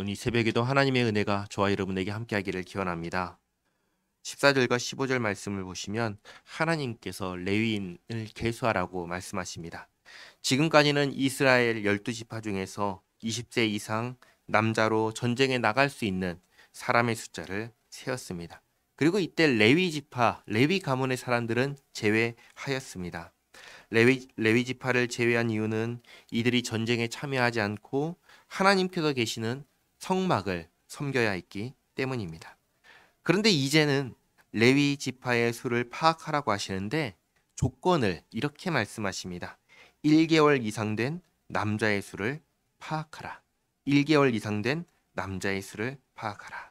오늘 이 새벽에도 하나님의 은혜가 저와 여러분에게 함께하기를 기원합니다. 14절과 15절 말씀을 보시면 하나님께서 레위인을 계수하라고 말씀하십니다. 지금까지는 이스라엘 12지파 중에서 20세 이상 남자로 전쟁에 나갈 수 있는 사람의 숫자를 세었습니다. 그리고 이때 레위 지파, 레위 가문의 사람들은 제외하였습니다. 레위 지파를 제외한 이유는 이들이 전쟁에 참여하지 않고 하나님께서 계시는 성막을 섬겨야 했기 때문입니다. 그런데 이제는 레위 지파의 수를 파악하라고 하시는데 조건을 이렇게 말씀하십니다. 1개월 이상 된 남자의 수를 파악하라. 1개월 이상 된 남자의 수를 파악하라.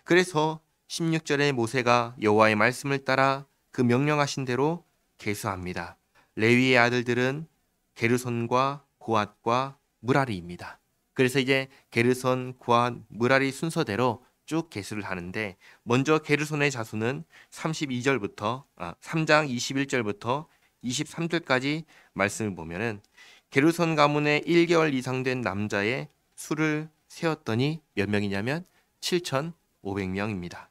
그래서 16절에 모세가 여호와의 말씀을 따라 그 명령하신 대로 계수합니다. 레위의 아들들은 게르손과 고앗과 무라리입니다. 그래서 이제 게르손, 고앗, 무라리 순서대로 쭉 계수를 하는데 먼저 게르손의 자수는 3장 21절부터 23절까지 말씀을 보면은 게르손 가문의 1개월 이상 된 남자의 수를 세었더니 몇 명이냐면 7,500명입니다.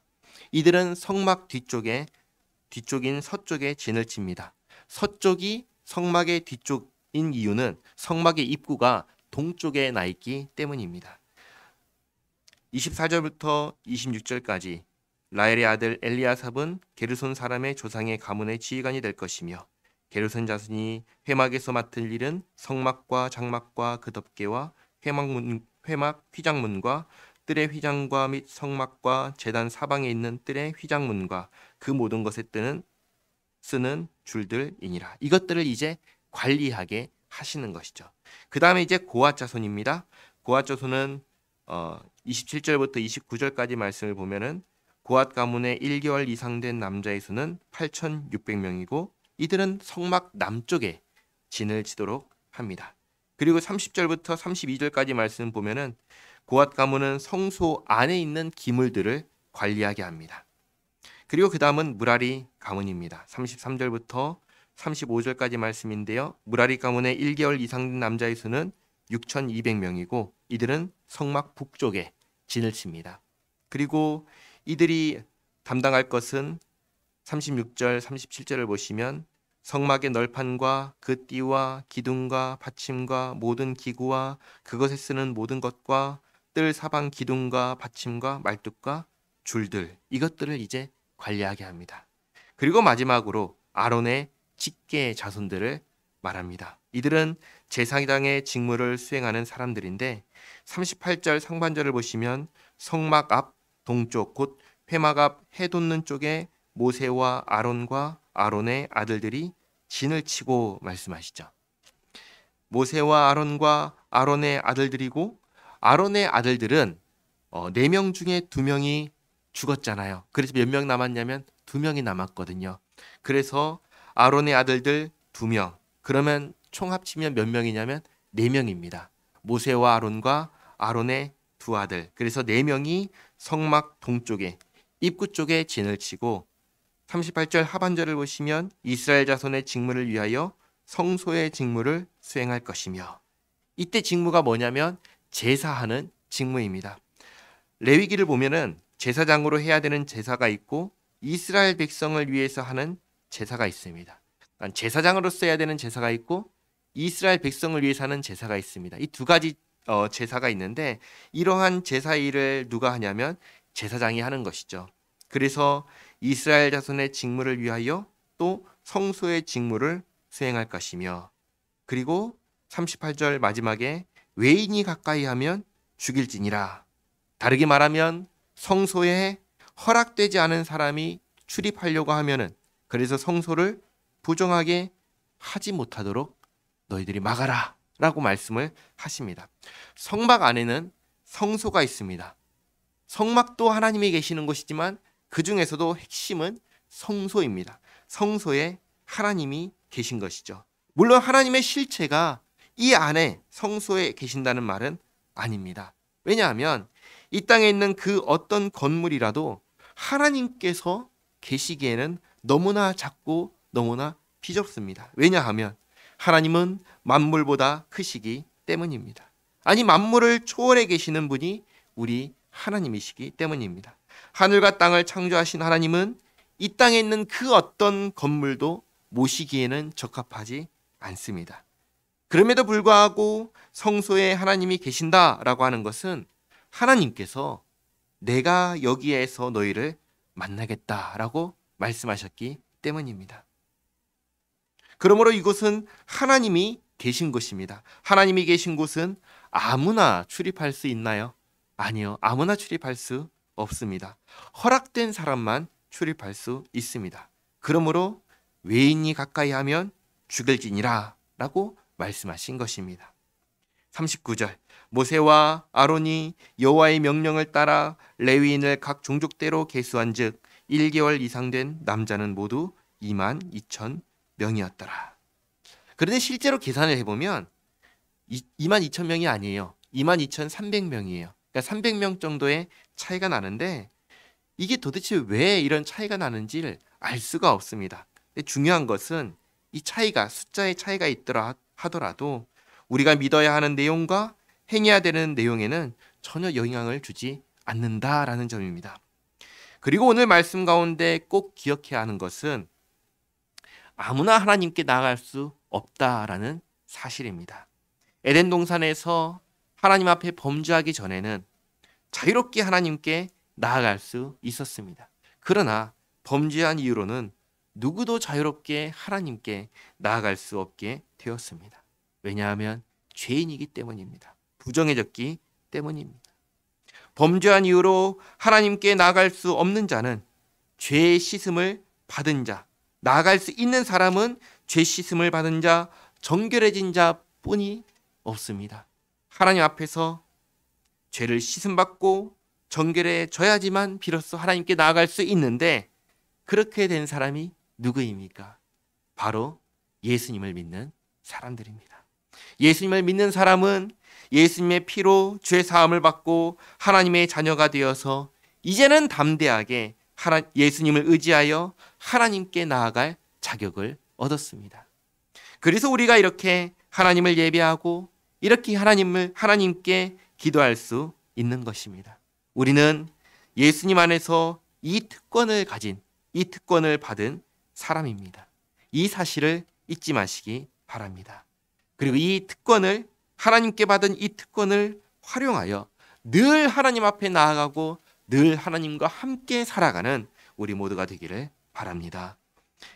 이들은 성막 뒤쪽인 서쪽에 진을 칩니다. 서쪽이 성막의 뒤쪽인 이유는 성막의 입구가 동쪽에 나 있기 때문입니다. 24절부터 26절까지 라엘의 아들 엘리아삽은 게르손 사람의 조상의 가문의 지휘관이 될 것이며 게르손 자손이 회막에서 맡을 일은 성막과 장막과 그 덮개와 회막 휘장문과 뜰의 휘장과 및 성막과 제단 사방에 있는 뜰의 휘장문과 그 모든 것에 쓰는 줄들이니라. 이것들을 이제 관리하게 하시는 것이죠. 그 다음에 이제 고앗 자손입니다. 고앗 자손은 27절부터 29절까지 말씀을 보면은 고앗 가문의 1개월 이상 된 남자의 수는 8,600명이고 이들은 성막 남쪽에 진을 치도록 합니다. 그리고 30절부터 32절까지 말씀 보면은 고앗 가문은 성소 안에 있는 기물들을 관리하게 합니다. 그리고 그 다음은 무라리 가문입니다. 33절부터 35절까지 말씀인데요. 무라리 가문의 1개월 이상 된 남자의 수는 6,200명이고 이들은 성막 북쪽에 진을 칩니다. 그리고 이들이 담당할 것은 36절, 37절을 보시면 성막의 널판과 그 띠와 기둥과 받침과 모든 기구와 그것에 쓰는 모든 것과 뜰 사방 기둥과 받침과 말뚝과 줄들 이것들을 이제 관리하게 합니다. 그리고 마지막으로 아론의 직계 자손들을 말합니다. 이들은 제사장의 직무를 수행하는 사람들인데 38절 상반절을 보시면 성막 앞 동쪽 곧 회막 앞 해 돋는 쪽에 모세와 아론과 아론의 아들들이 진을 치고 말씀하시죠. 모세와 아론과 아론의 아들들이고 아론의 아들들은 4명 중에 2명이 죽었잖아요. 그래서 몇 명 남았냐면 2명이 남았거든요. 그래서 아론의 아들들 2명. 그러면 총 합치면 몇 명이냐면 4명입니다. 모세와 아론과 아론의 2 아들. 그래서 4명이 성막 동쪽에 입구 쪽에 진을 치고 38절 하반절을 보시면 이스라엘 자손의 직무를 위하여 성소의 직무를 수행할 것이며 이때 직무가 뭐냐면 제사하는 직무입니다. 레위기를 보면은 제사장으로 해야 되는 제사가 있고 이스라엘 백성을 위해서 하는 제사가 있습니다. 그러니까 제사장으로서 해야 되는 제사가 있고 이스라엘 백성을 위해서 하는 제사가 있습니다. 이 2가지 제사가 있는데 이러한 제사 일을 누가 하냐면 제사장이 하는 것이죠. 그래서 이스라엘 자손의 직무를 위하여 또 성소의 직무를 수행할 것이며 그리고 38절 마지막에 외인이 가까이 하면 죽일지니라. 다르게 말하면 성소에 허락되지 않은 사람이 출입하려고 하면은 그래서 성소를 부정하게 하지 못하도록 너희들이 막아라 라고 말씀을 하십니다. 성막 안에는 성소가 있습니다. 성막도 하나님이 계시는 곳이지만 그 중에서도 핵심은 성소입니다. 성소에 하나님이 계신 것이죠. 물론 하나님의 실체가 이 안에 성소에 계신다는 말은 아닙니다. 왜냐하면 이 땅에 있는 그 어떤 건물이라도 하나님께서 계시기에는 너무나 작고 너무나 비좁습니다. 왜냐하면 하나님은 만물보다 크시기 때문입니다. 아니 만물을 초월해 계시는 분이 우리 하나님이시기 때문입니다. 하늘과 땅을 창조하신 하나님은 이 땅에 있는 그 어떤 건물도 모시기에는 적합하지 않습니다. 그럼에도 불구하고 성소에 하나님이 계신다라고 하는 것은 하나님께서 내가 여기에서 너희를 만나겠다라고 말씀하셨기 때문입니다. 그러므로 이곳은 하나님이 계신 곳입니다. 하나님이 계신 곳은 아무나 출입할 수 있나요? 아니요. 아무나 출입할 수 없습니다. 허락된 사람만 출입할 수 있습니다. 그러므로 외인이 가까이 하면 죽을지니라 라고 말씀하신 것입니다. 39절 모세와 아론이 여호와의 명령을 따라 레위인을 각 종족대로 계수한 즉 1개월 이상 된 남자는 모두 22,000명이었더라. 그런데 실제로 계산을 해보면 22,000명이 아니에요. 22,300명이에요. 그러니까 300명 정도의 차이가 나는데 이게 도대체 왜 이런 차이가 나는지를 알 수가 없습니다. 근데 중요한 것은 이 차이가 숫자의 차이가 있더라 하더라도 우리가 믿어야 하는 내용과 행해야 되는 내용에는 전혀 영향을 주지 않는다라는 점입니다. 그리고 오늘 말씀 가운데 꼭 기억해야 하는 것은 아무나 하나님께 나아갈 수 없다라는 사실입니다. 에덴 동산에서 하나님 앞에 범죄하기 전에는 자유롭게 하나님께 나아갈 수 있었습니다. 그러나 범죄한 이후로는 누구도 자유롭게 하나님께 나아갈 수 없게 되었습니다. 왜냐하면 죄인이기 때문입니다. 부정해졌기 때문입니다. 범죄한 이후로 하나님께 나아갈 수 없는 자는 죄의 씻음을 받은 자, 나아갈 수 있는 사람은 죄 씻음을 받은 자, 정결해진 자뿐이 없습니다. 하나님 앞에서 죄를 씻음받고 정결해져야지만 비로소 하나님께 나아갈 수 있는데 그렇게 된 사람이 누구입니까? 바로 예수님을 믿는 사람들입니다. 예수님을 믿는 사람은 예수님의 피로 죄 사함을 받고 하나님의 자녀가 되어서 이제는 담대하게 예수님을 의지하여 하나님께 나아갈 자격을 얻었습니다. 그래서 우리가 이렇게 하나님을 예배하고 이렇게 하나님께 기도할 수 있는 것입니다. 우리는 예수님 안에서 이 특권을 받은 사람입니다. 이 사실을 잊지 마시기 바랍니다. 그리고 하나님께 받은 이 특권을 활용하여 늘 하나님 앞에 나아가고 늘 하나님과 함께 살아가는 우리 모두가 되기를 바랍니다.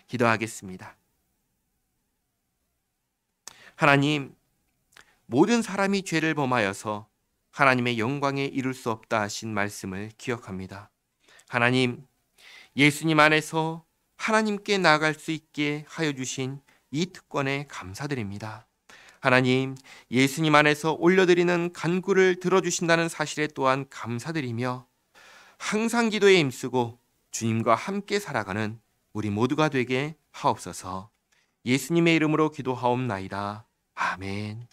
기도하겠습니다. 하나님, 모든 사람이 죄를 범하여서 하나님의 영광에 이룰 수 없다 하신 말씀을 기억합니다. 하나님, 예수님 안에서 하나님께 나아갈 수 있게 하여 주신 이 특권에 감사드립니다. 하나님, 예수님 안에서 올려드리는 간구를 들어주신다는 사실에 또한 감사드리며 항상 기도에 힘쓰고 주님과 함께 살아가는 우리 모두가 되게 하옵소서. 예수님의 이름으로 기도하옵나이다. 아멘.